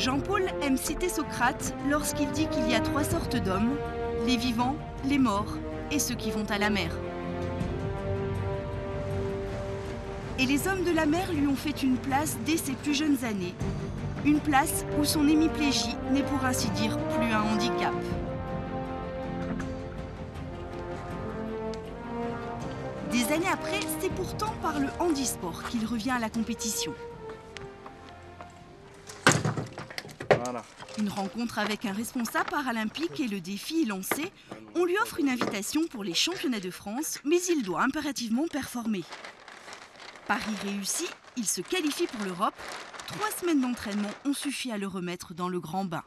Jean-Paul aime citer Socrate lorsqu'il dit qu'il y a 3 sortes d'hommes, les vivants, les morts et ceux qui vont à la mer. Et les hommes de la mer lui ont fait une place dès ses plus jeunes années. Une place où son hémiplégie n'est pour ainsi dire plus un handicap. Des années après, c'est pourtant par le handisport qu'il revient à la compétition. Voilà. Une rencontre avec un responsable paralympique et le défi est lancé. On lui offre une invitation pour les championnats de France, mais il doit impérativement performer. Pari réussi, il se qualifie pour l'Europe. 3 semaines d'entraînement ont suffi à le remettre dans le grand bain.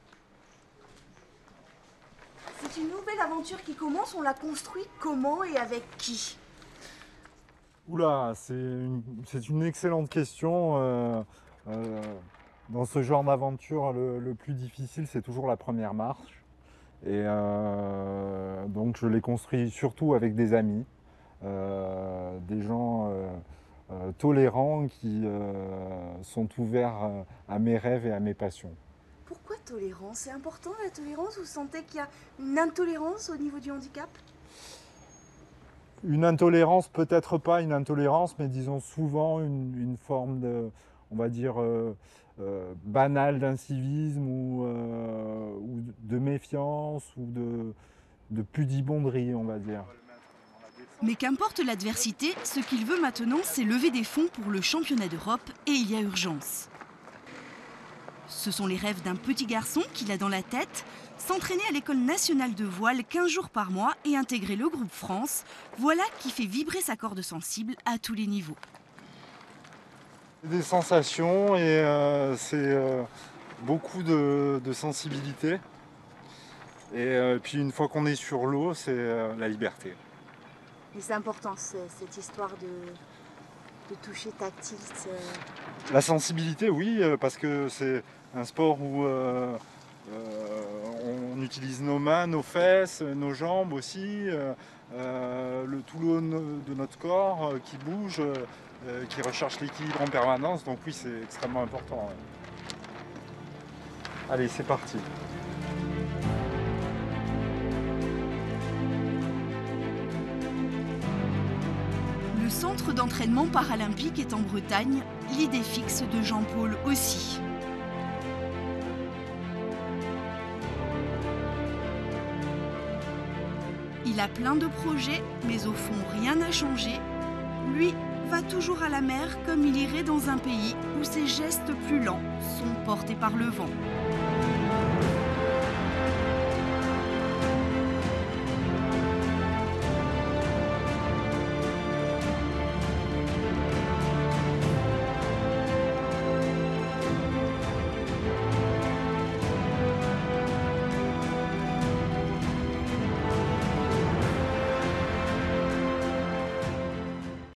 C'est une nouvelle aventure qui commence, on l'a construite comment et avec qui? Oula, c'est une excellente question. Dans ce genre d'aventure, le plus difficile, c'est toujours la première marche. Et donc je l'ai construit surtout avec des amis, des gens tolérants qui sont ouverts à mes rêves et à mes passions. Pourquoi tolérance? C'est important la tolérance? Vous sentez qu'il y a une intolérance au niveau du handicap? Une intolérance, peut-être pas une intolérance, mais disons souvent une forme de, on va dire, banale d'incivisme ou de méfiance ou de pudibonderie, on va dire. Mais qu'importe l'adversité, ce qu'il veut maintenant, c'est lever des fonds pour le championnat d'Europe et il y a urgence. Ce sont les rêves d'un petit garçon qu'il a dans la tête, s'entraîner à l'école nationale de voile 15 jours par mois et intégrer le groupe France, voilà qui fait vibrer sa corde sensible à tous les niveaux. Des sensations et c'est beaucoup de sensibilité. Et puis une fois qu'on est sur l'eau, c'est la liberté. Et c'est important cette histoire de toucher tactile. La sensibilité, oui, parce que c'est un sport où on utilise nos mains, nos fesses, nos jambes aussi, tout le haut de notre corps qui bouge, qui recherche l'équilibre en permanence. Donc oui, c'est extrêmement important. Ouais. Allez, c'est parti. Le centre d'entraînement paralympique est en Bretagne, l'idée fixe de Jean-Paul aussi. Il a plein de projets, mais au fond rien n'a changé. Lui va toujours à la mer comme il irait dans un pays où ses gestes plus lents sont portés par le vent.